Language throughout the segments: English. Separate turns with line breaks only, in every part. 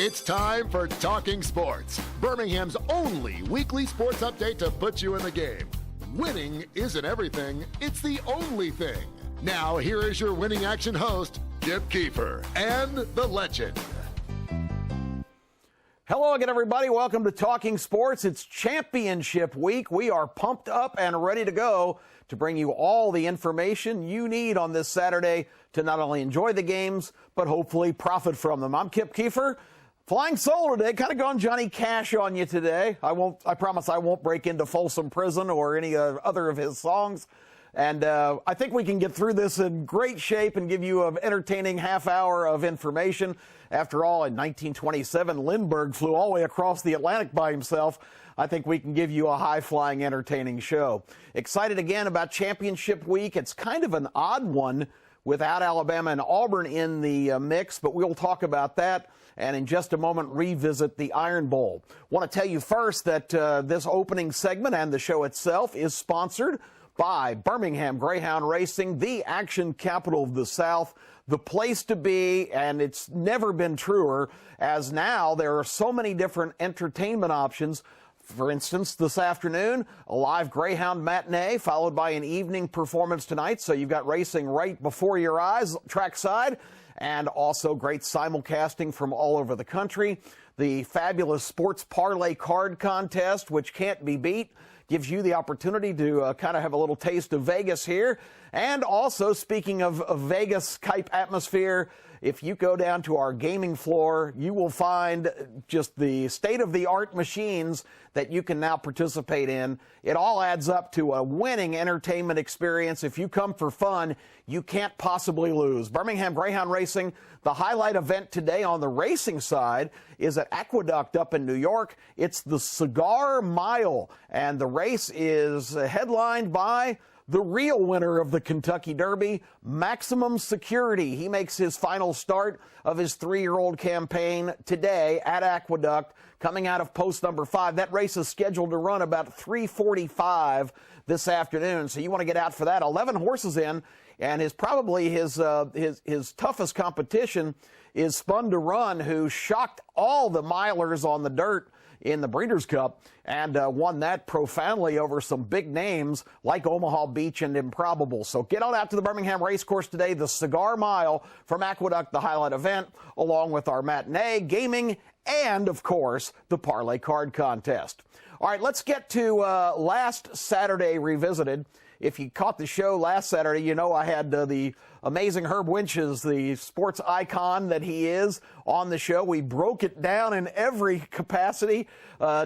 It's time for Talking Sports, Birmingham's only weekly sports update to put you in the game. Winning isn't everything, it's the only thing. Now, here is your winning action host, Kip Keefer, and the legend.
Hello again, everybody. Welcome to Talking Sports. It's championship week. We are pumped up and ready to go to bring you all the information you need on this Saturday to not only enjoy the games, but hopefully profit from them. I'm Kip Keefer, flying solo today, kind of gone Johnny Cash on you today. I promise I won't break into Folsom Prison or any other of his songs. And I think we can get through this in great shape and give you an entertaining half hour of information. After all, in 1927, Lindbergh flew all the way across the Atlantic by himself. I think we can give you a high-flying, entertaining show. Excited again about championship week. It's kind of an odd one without Alabama and Auburn in the mix, but we'll talk about that and in just a moment revisit the Iron Bowl. Want to tell you first that this opening segment and the show itself is sponsored by Birmingham Greyhound Racing, the action capital of the South, the place to be, and it's never been truer, as now there are so many different entertainment options. For instance, this afternoon, a live Greyhound matinee followed by an evening performance tonight, so you've got racing right before your eyes, trackside, and also great simulcasting from all over the country. The fabulous Sports Parlay Card Contest, which can't be beat, gives you the opportunity to kind of have a little taste of Vegas here. And also, speaking of Vegas type atmosphere, if you go down to our gaming floor, you will find just the state-of-the-art machines that you can now participate in. It all adds up to a winning entertainment experience. If you come for fun, you can't possibly lose. Birmingham Greyhound Racing, the highlight event today on the racing side is at Aqueduct up in New York. It's the Cigar Mile, and the race is headlined by the real winner of the Kentucky Derby, Maximum Security. He makes his final start of his 3-year-old campaign today at Aqueduct, coming out of post number 5. That race is scheduled to run about 3:45 this afternoon, so you want to get out for that. 11 horses in, and his toughest competition is Spun to Run, who shocked all the milers on the dirt in the Breeders' Cup and won that profoundly over some big names like Omaha Beach and Improbable. So get on out to the Birmingham Racecourse today, the Cigar Mile from Aqueduct, the highlight event, along with our matinee, gaming, and, of course, the Parlay Card Contest. All right, let's get to last Saturday Revisited. If you caught the show last Saturday, you know I had the amazing Herb Winches, the sports icon that he is, on the show. We broke it down in every capacity,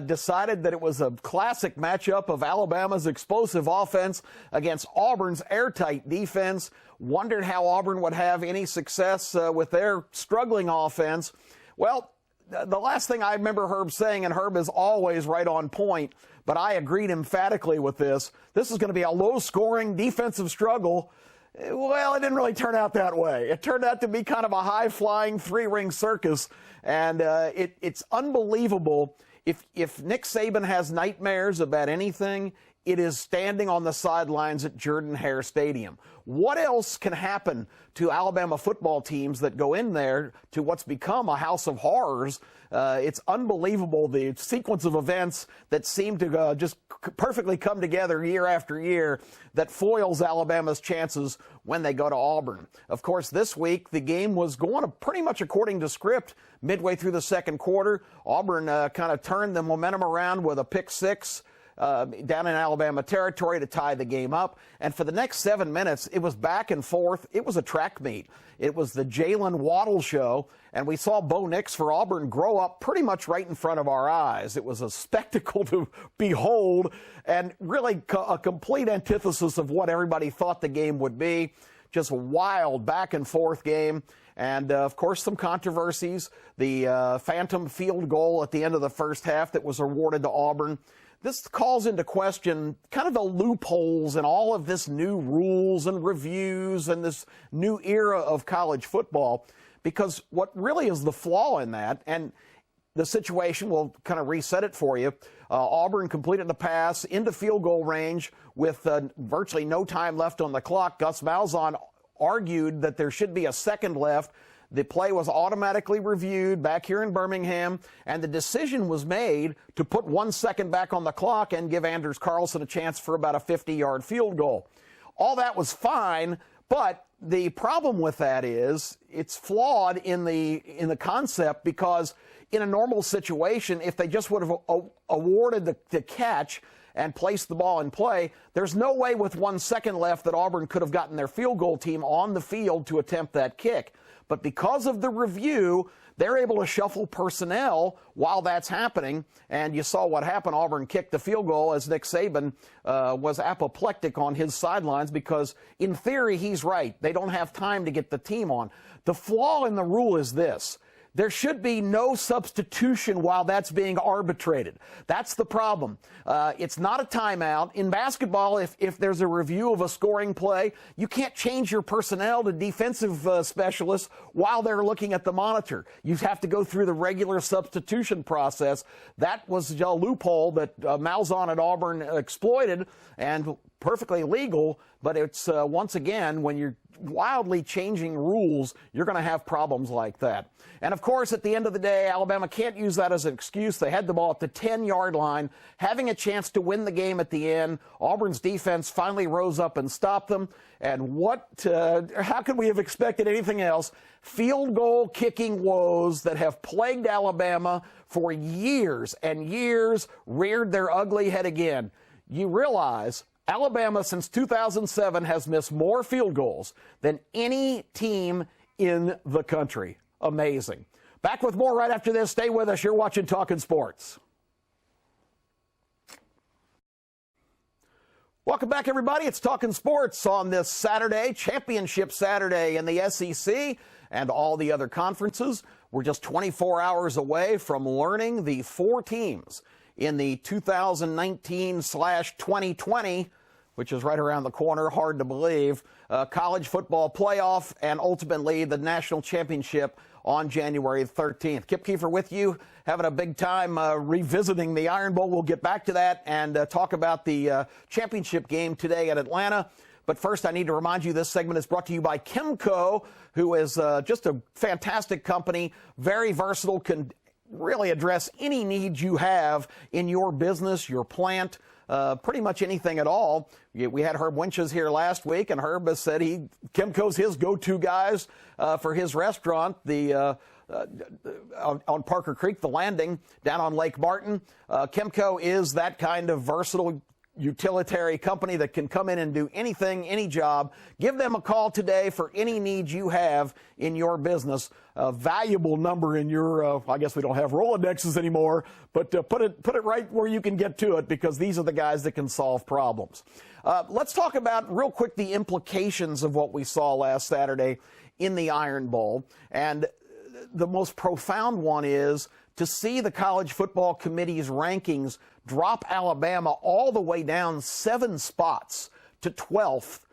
decided that it was a classic matchup of Alabama's explosive offense against Auburn's airtight defense. Wondered how Auburn would have any success with their struggling offense. Well, the last thing I remember Herb saying, and Herb is always right on point, but I agreed emphatically with this. This is going to be a low-scoring defensive struggle. Well, it didn't really turn out that way. It turned out to be kind of a high-flying three-ring circus, and it's unbelievable. If Nick Saban has nightmares about anything, it is standing on the sidelines at Jordan-Hare Stadium. What else can happen to Alabama football teams that go in there to what's become a house of horrors? It's unbelievable, the sequence of events that seem to just perfectly come together year after year that foils Alabama's chances when they go to Auburn. Of course, this week, the game was going pretty much according to script midway through the second quarter. Auburn kind of turned the momentum around with a pick six down in Alabama territory to tie the game up. And for the next 7 minutes, it was back and forth. It was a track meet. It was the Jalen Waddle show, and we saw Bo Nix for Auburn grow up pretty much right in front of our eyes. It was a spectacle to behold and really a complete antithesis of what everybody thought the game would be. Just a wild back and forth game. And, of course, some controversies. The phantom field goal at the end of the first half that was awarded to Auburn. This calls into question kind of the loopholes in all of this new rules and reviews and this new era of college football, because what really is the flaw in that, and the situation, will kind of reset it for you. Auburn completed the pass into field goal range with virtually no time left on the clock. Gus Malzahn argued that there should be a second left. The play was automatically reviewed back here in Birmingham, and the decision was made to put 1 second back on the clock and give Anders Carlson a chance for about a 50-yard field goal. All that was fine, but the problem with that is it's flawed in the concept, because in a normal situation, if they just would have awarded the catch and placed the ball in play, there's no way with 1 second left that Auburn could have gotten their field goal team on the field to attempt that kick. But because of the review, they're able to shuffle personnel while that's happening. And you saw what happened. Auburn kicked the field goal as Nick Saban was apoplectic on his sidelines, because in theory he's right. They don't have time to get the team on. The flaw in the rule is this: there should be no substitution while that's being arbitrated. That's the problem. It's not a timeout. In basketball, if there's a review of a scoring play, you can't change your personnel to defensive specialists while they're looking at the monitor. You have to go through the regular substitution process. That was a loophole that Malzahn at Auburn exploited, and perfectly legal, but it's once again, when you're wildly changing rules, you're going to have problems like that. And of course, at the end of the day, Alabama can't use that as an excuse. They had the ball at the 10-yard line, having a chance to win the game at the end. Auburn's defense finally rose up and stopped them. And how could we have expected anything else? Field goal kicking woes that have plagued Alabama for years and years reared their ugly head again. You realize Alabama, since 2007, has missed more field goals than any team in the country. Amazing. Back with more right after this. Stay with us. You're watching Talking Sports. Welcome back, everybody. It's Talking Sports on this Saturday, Championship Saturday in the SEC and all the other conferences. We're just 24 hours away from learning the 4 teams in the 2019/2020, which is right around the corner, hard to believe, college football playoff, and ultimately the national championship on January 13th. Kip Keefer with you, having a big time revisiting the Iron Bowl. We'll get back to that and talk about the championship game today at Atlanta. But first, I need to remind you this segment is brought to you by Kemco, who is just a fantastic company, very versatile, can really address any needs you have in your business, your plant, pretty much anything at all. We had Herb Winches here last week, and Herb has said Kemco's his go-to guys for his restaurant, on Parker Creek, the Landing, down on Lake Martin. Kemco is that kind of versatile utilitarian company that can come in and do anything, any job. Give them a call today for any needs you have in your business. A valuable number in your, I guess we don't have Rolodexes anymore, but put it right where you can get to it, because these are the guys that can solve problems. Let's talk about real quick the implications of what we saw last Saturday in the Iron Bowl. And the most profound one is to see the College Football Committee's rankings drop Alabama all the way down 7 spots to 12th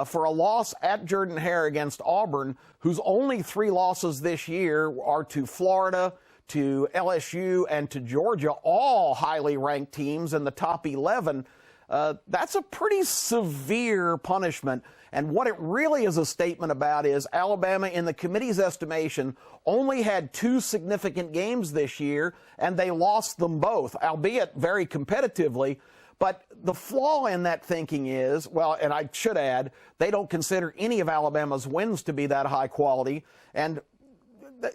for a loss at Jordan-Hare against Auburn, whose only 3 losses this year are to Florida, to LSU, and to Georgia, all highly ranked teams in the top 11. That's a pretty severe punishment. And what it really is a statement about is Alabama, in the committee's estimation, only had 2 significant games this year, and they lost them both, albeit very competitively. But the flaw in that thinking is, well, and I should add, they don't consider any of Alabama's wins to be that high quality. And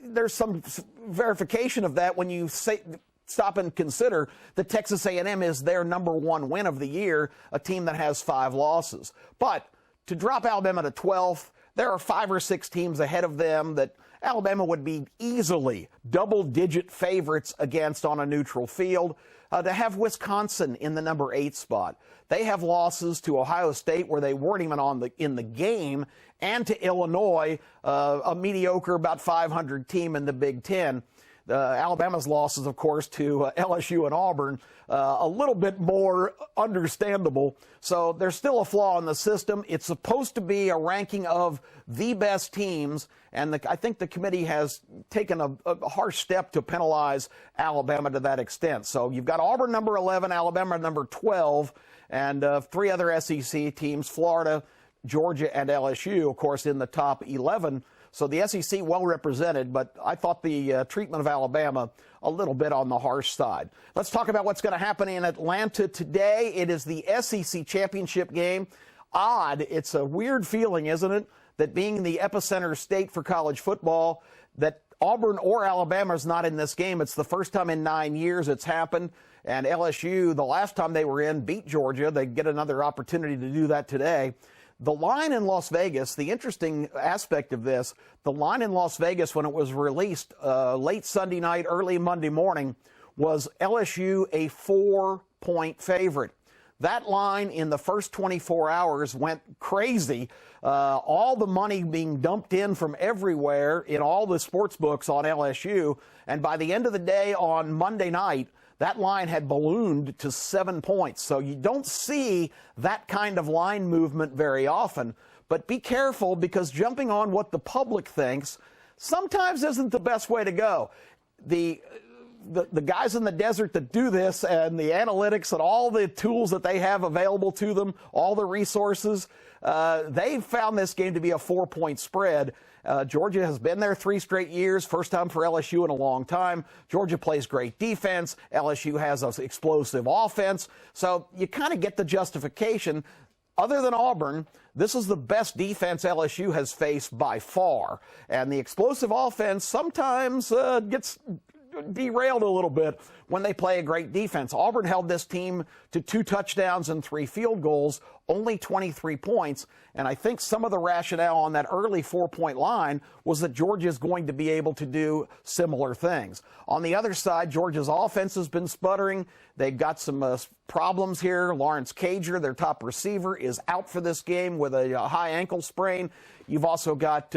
there's some verification of that when you stop and consider that Texas A&M is their #1 win of the year, a team that has 5 losses. But to drop Alabama to 12th, there are 5 or 6 teams ahead of them that Alabama would be easily double-digit favorites against on a neutral field. To have Wisconsin in the #8 spot. They have losses to Ohio State, where they weren't even in the game, and to Illinois, a mediocre, about 500 team in the Big Ten. Alabama's losses, of course, to LSU and Auburn, a little bit more understandable. So there's still a flaw in the system. It's supposed to be a ranking of the best teams, and I think the committee has taken a harsh step to penalize Alabama to that extent. So you've got Auburn #11, Alabama #12, and 3 other SEC teams, Florida, Georgia, and LSU, of course, in the top 11. So the SEC well represented, but I thought the treatment of Alabama a little bit on the harsh side. Let's talk about what's going to happen in Atlanta today. It is the SEC championship game. Odd, it's a weird feeling, isn't it, that being the epicenter state for college football, that Auburn or Alabama is not in this game. It's the first time in 9 years it's happened. And LSU, the last time they were in, beat Georgia. They get another opportunity to do that today. The line in Las Vegas, the interesting aspect of this, the line in Las Vegas when it was released late Sunday night, early Monday morning, was LSU a 4-point favorite. That line in the first 24 hours went crazy. All the money being dumped in from everywhere in all the sports books on LSU. And by the end of the day on Monday night, that line had ballooned to 7 points. So you don't see that kind of line movement very often. But be careful, because jumping on what the public thinks sometimes isn't the best way to go. The guys in the desert that do this, and the analytics and all the tools that they have available to them, all the resources, they found this game to be a 4-point spread. Georgia has been there 3 straight years, first time for LSU in a long time. Georgia plays great defense. LSU has an explosive offense. So you kind of get the justification. Other than Auburn, this is the best defense LSU has faced by far. And the explosive offense sometimes gets derailed a little bit when they play a great defense. Auburn held this team to 2 touchdowns and 3 field goals, only 23 points. And I think some of the rationale on that early 4-point line was that Georgia is going to be able to do similar things. On the other side, Georgia's offense has been sputtering. They've got some problems here. Lawrence Cager, their top receiver, is out for this game with a high ankle sprain. You've also got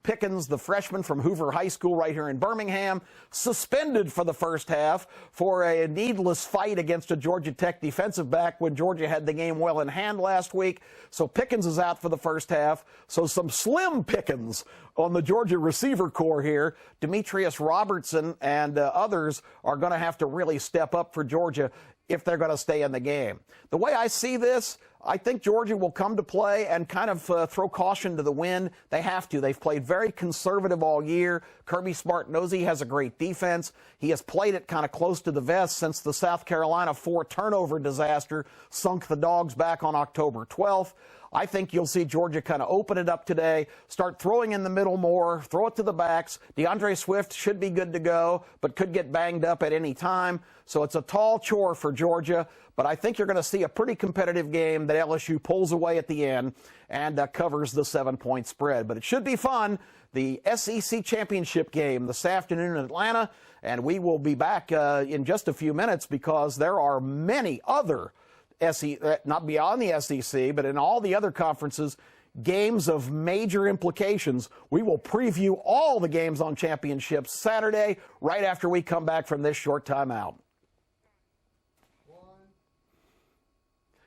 Pickens, the freshman from Hoover High School right here in Birmingham, suspended for the first half for a needless fight against a Georgia Tech defensive back when Georgia had the game well in hand last week. So Pickens is out for the first half. So some slim pickings on the Georgia receiver core here. Demetrius Robertson and others are going to have to really step up for Georgia if they're going to stay in the game. The way I see this, I think Georgia will come to play and kind of throw caution to the wind. They have to. They've played very conservative all year. Kirby Smart knows he has a great defense. He has played it kind of close to the vest since the South Carolina 4-turnover disaster sunk the Dogs back on October 12th. I think you'll see Georgia kind of open it up today, start throwing in the middle more, throw it to the backs. DeAndre Swift should be good to go, but could get banged up at any time. So it's a tall chore for Georgia, but I think you're going to see a pretty competitive game that LSU pulls away at the end and covers the 7-point spread. But it should be fun. The SEC championship game this afternoon in Atlanta, and we will be back in just a few minutes because there are many other not beyond the SEC, but in all the other conferences, games of major implications. We will preview all the games on championships Saturday right after we come back from this short timeout.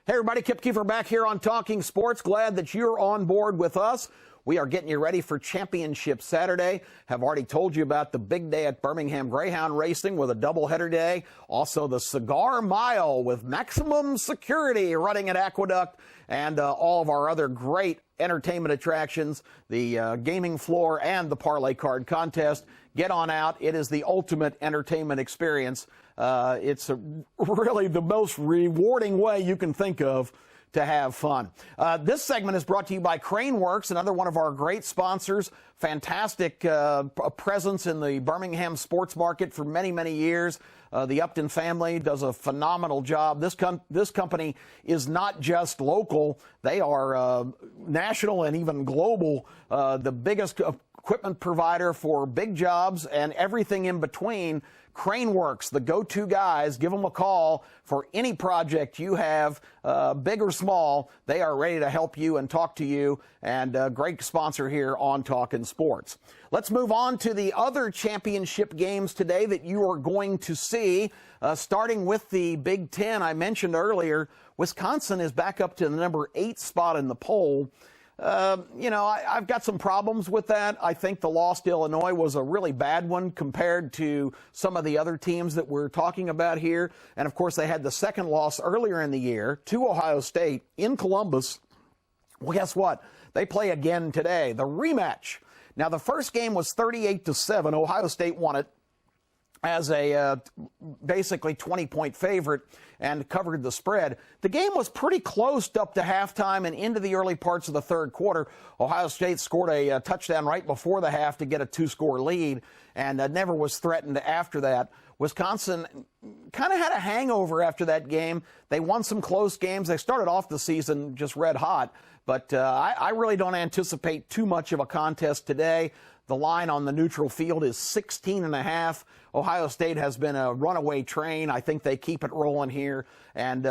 Hey everybody, Kip Keefer back here on Talking Sports. Glad that you're on board with us. We are getting you ready for Championship Saturday. Have already told you about the big day at Birmingham Greyhound Racing with a doubleheader day. Also the Cigar Mile with maximum security running at Aqueduct, and all of our other great entertainment attractions, the gaming floor and the parlay card contest. Get on out. It is the ultimate entertainment experience. It's really the most rewarding way you can think of to have fun. This segment is brought to you by Craneworks, another one of our great sponsors. Fantastic presence in the Birmingham sports market for many, many years. The Upton family does a phenomenal job. This company is not just local. They are national and even global, the biggest equipment provider for big jobs and everything in between. Craneworks, the go-to guys. Give them a call for any project you have, big or small. They are ready to help you and talk to you, and a great sponsor here on Talkin' Sports. Let's move on to the other championship games today that you are going to see, starting with the Big Ten. I mentioned earlier, Wisconsin is back up to the number 8 spot in the poll. I've got some problems with that. I think the loss to Illinois was a really bad one compared to some of the other teams that we're talking about here. And, of course, they had the second loss earlier in the year to Ohio State in Columbus. Well, guess what? They play again today, the rematch. Now, the first game was 38-7. Ohio State won it as a basically 20-point favorite and covered the spread. The game was pretty close up to halftime and into the early parts of the third quarter. Ohio State scored a touchdown right before the half to get a 2-score lead, and never was threatened after that. Wisconsin kind of had a hangover after that game. They won some close games. They started off the season just red hot, but I really don't anticipate too much of a contest today. The line on the neutral field is 16.5. Ohio State has been a runaway train. I think they keep it rolling here and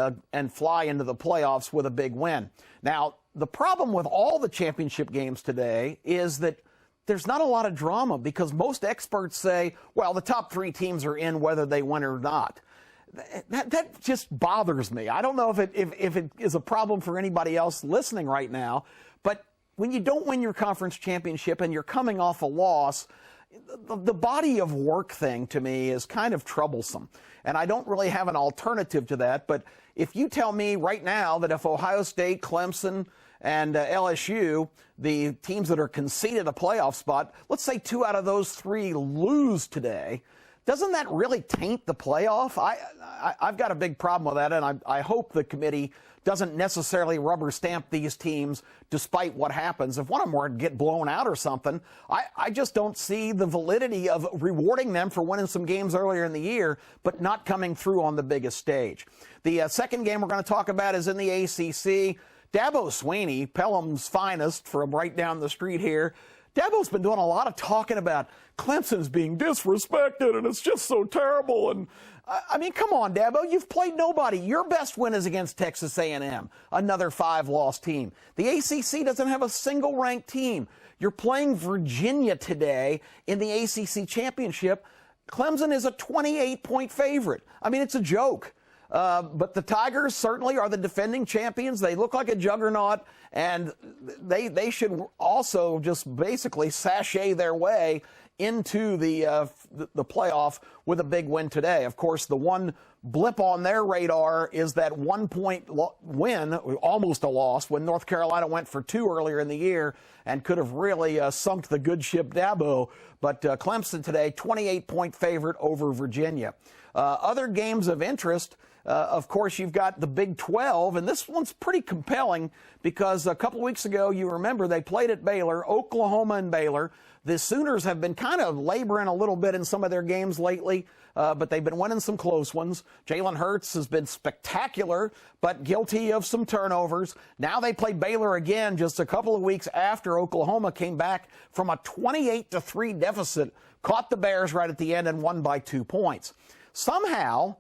fly into the playoffs with a big win. Now, the problem with all the championship games today is that there's not a lot of drama because most experts say, well, the top 3 teams are in whether they win or not. That just bothers me. I don't know if it is a problem for anybody else listening right now, but when you don't win your conference championship and you're coming off a loss, the body of work thing to me is kind of troublesome. And I don't really have an alternative to that. But if you tell me right now that if Ohio State, Clemson, and LSU, the teams that are conceded a playoff spot, let's say 2 out of those 3 lose today, doesn't that really taint the playoff? I've got a big problem with that, and I hope the committee doesn't necessarily rubber stamp these teams despite what happens. If one of them were to get blown out or something, I just don't see the validity of rewarding them for winning some games earlier in the year, but not coming through on the biggest stage. The second game we're going to talk about is in the ACC. Dabo Swinney, Pelham's finest from right down the street here, Dabo's been doing a lot of talking about Clemson's being disrespected and it's just so terrible. And I mean, come on, Dabo, you've played nobody. Your best win is against Texas A&M, another 5-loss team. The ACC doesn't have a single ranked team. You're playing Virginia today in the ACC championship. Clemson is a 28-point favorite. I mean, it's a joke. But the Tigers certainly are the defending champions. They look like a juggernaut, and they should also just basically sashay their way into the playoff with a big win today. Of course, the one blip on their radar is that 1-point win, almost a loss, when North Carolina went for 2 earlier in the year and could have really sunk the good ship Dabo. But Clemson today, 28-point favorite over Virginia. Other games of interest, of course, you've got the Big 12, and this one's pretty compelling because a couple weeks ago, you remember, they played at Baylor, Oklahoma and Baylor. The Sooners have been kind of laboring a little bit in some of their games lately, but they've been winning some close ones. Jalen Hurts has been spectacular, but guilty of some turnovers. Now they played Baylor again just a couple of weeks after Oklahoma came back from a 28-3 deficit, caught the Bears right at the end and won by 2 points. Somehow,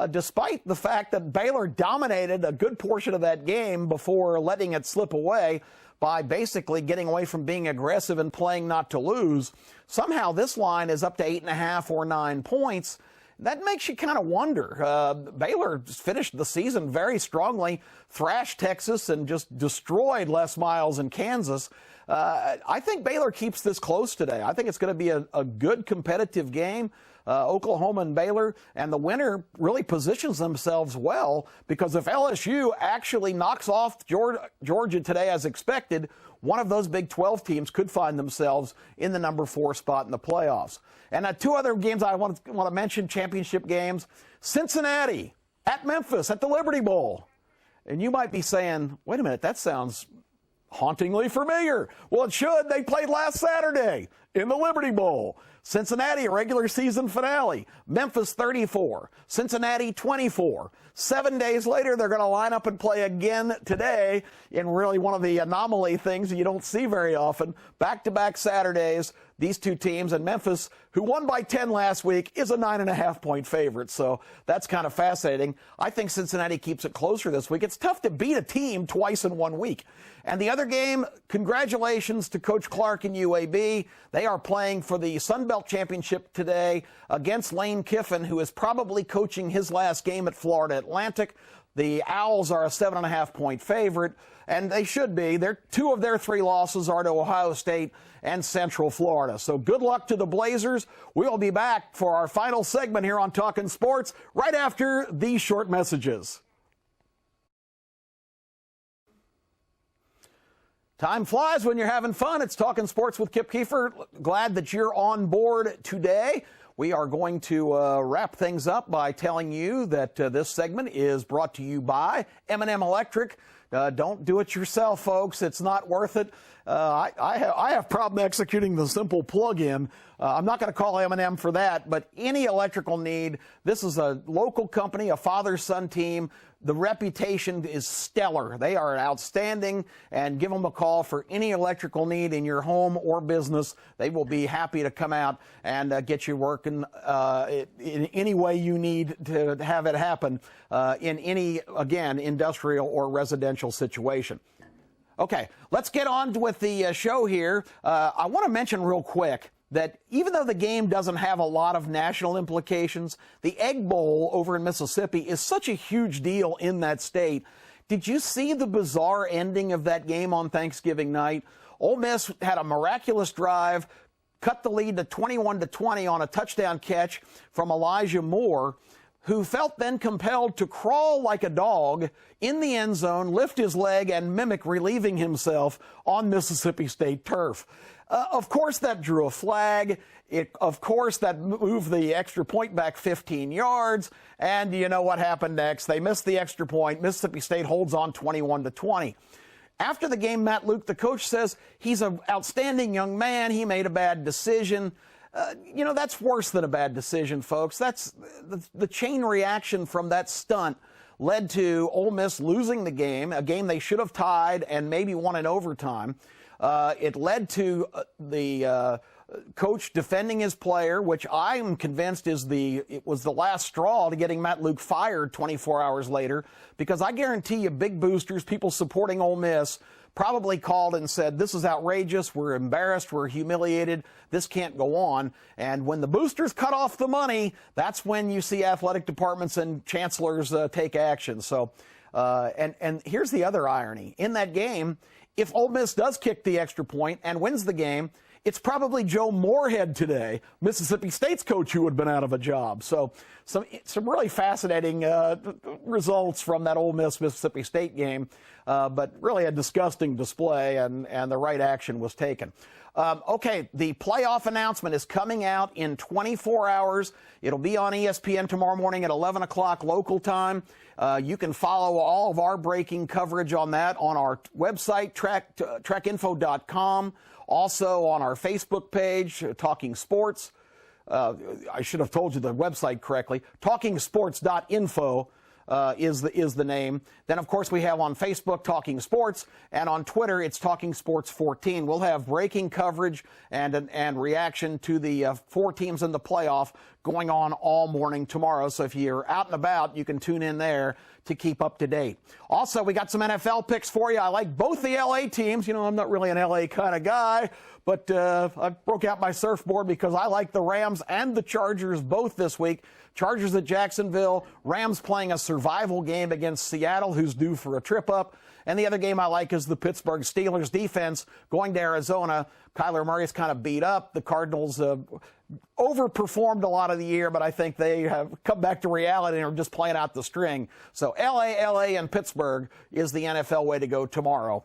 despite the fact that Baylor dominated a good portion of that game before letting it slip away by basically getting away from being aggressive and playing not to lose, somehow this line is up to 8.5 or 9 points. That makes you kind of wonder. Baylor finished the season very strongly, thrashed Texas, and just destroyed Les Miles in Kansas. I think Baylor keeps this close today. I think it's going to be a good competitive game. Oklahoma and Baylor, and the winner really positions themselves well because if LSU actually knocks off Georgia today as expected, one of those Big 12 teams could find themselves in the number 4 spot in the playoffs. And 2 other games I want to mention, championship games. Cincinnati at Memphis at the Liberty Bowl. And you might be saying, wait a minute, that sounds hauntingly familiar. Well, it should. They played last Saturday in the Liberty Bowl. Cincinnati, a regular season finale. Memphis 34, Cincinnati 24. 7 days later, they're going to line up and play again today in really one of the anomaly things you don't see very often. Back-to-back Saturdays, these 2 teams, and Memphis, who won by 10 last week, is a 9.5-point favorite. So that's kind of fascinating. I think Cincinnati keeps it closer this week. It's tough to beat a team twice in 1 week. And the other game, congratulations to Coach Clark and UAB. They are playing for the Sun Belt Championship today against Lane Kiffin, who is probably coaching his last game at Florida Atlantic. The Owls are a 7.5-point favorite, and they should be. 2 of their 3 losses are to Ohio State and Central Florida. So good luck to the Blazers. We'll be back for our final segment here on Talkin' Sports right after these short messages. Time flies when you're having fun. It's Talking Sports with Kip Keefer. Glad that you're on board today. We are going to wrap things up by telling you that this segment is brought to you by M&M Electric. Don't do it yourself, folks. It's not worth it. I have problem executing the simple plug-in. I'm not going to call M&M for that, but any electrical need, this is a local company, a father-son team. The reputation is stellar. They are outstanding, and give them a call for any electrical need in your home or business. They will be happy to come out and get you working in any way you need to have it happen in any, again, industrial or residential situation. Okay, let's get on with the show here. I want to mention real quick that even though the game doesn't have a lot of national implications, the Egg Bowl over in Mississippi is such a huge deal in that state. Did you see the bizarre ending of that game on Thanksgiving night? Ole Miss had a miraculous drive, cut the lead to 21-20 on a touchdown catch from Elijah Moore, who felt then compelled to crawl like a dog in the end zone, lift his leg, and mimic relieving himself on Mississippi State turf. Of course, that drew a flag. Of course, that moved the extra point back 15 yards. And you know what happened next? They missed the extra point. Mississippi State holds on 21-20. After the game, Matt Luke, the coach, says he's an outstanding young man. He made a bad decision. You know, that's worse than a bad decision, folks. That's the chain reaction from that stunt led to Ole Miss losing the game, a game they should have tied and maybe won in overtime. It led to the coach defending his player, which I'm convinced it was the last straw to getting Matt Luke fired 24 hours later, because I guarantee you big boosters, people supporting Ole Miss, probably called and said, this is outrageous, we're embarrassed, we're humiliated, this can't go on. And when the boosters cut off the money, that's when you see athletic departments and chancellors take action. So, and here's the other irony. In that game, if Ole Miss does kick the extra point and wins the game, it's probably Joe Moorhead today, Mississippi State's coach, who would have been out of a job. So some really fascinating results from that Ole Miss-Mississippi State game, but really a disgusting display, and the right action was taken. Okay, the playoff announcement is coming out in 24 hours. It'll be on ESPN tomorrow morning at 11 o'clock local time. You can follow all of our breaking coverage on that on our website, trekinfo.com. Also on our Facebook page, Talking Sports. I should have told you the website correctly. TalkingSports.info is the name. Then, of course, we have on Facebook Talking Sports, and on Twitter it's Talking Sports 14. We'll have breaking coverage and reaction to the 4 teams in the playoff going on all morning tomorrow. So if you're out and about, you can tune in there to keep up to date. Also, we got some NFL picks for you. I like both the LA teams. You know, I'm not really an LA kind of guy, but I broke out my surfboard because I like the Rams and the Chargers both this week. Chargers at Jacksonville, Rams playing a survival game against Seattle, who's due for a trip up. And the other game I like is the Pittsburgh Steelers defense going to Arizona. Kyler Murray's kind of beat up. The Cardinals overperformed a lot of the year, but I think they have come back to reality and are just playing out the string. So LA, and Pittsburgh is the NFL way to go tomorrow.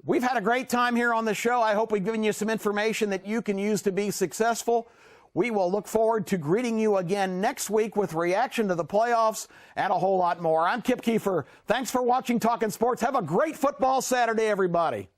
We've had a great time here on the show. I hope we've given you some information that you can use to be successful. We will look forward to greeting you again next week with reaction to the playoffs and a whole lot more. I'm Kip Keefer. Thanks for watching Talking Sports. Have a great football Saturday, everybody.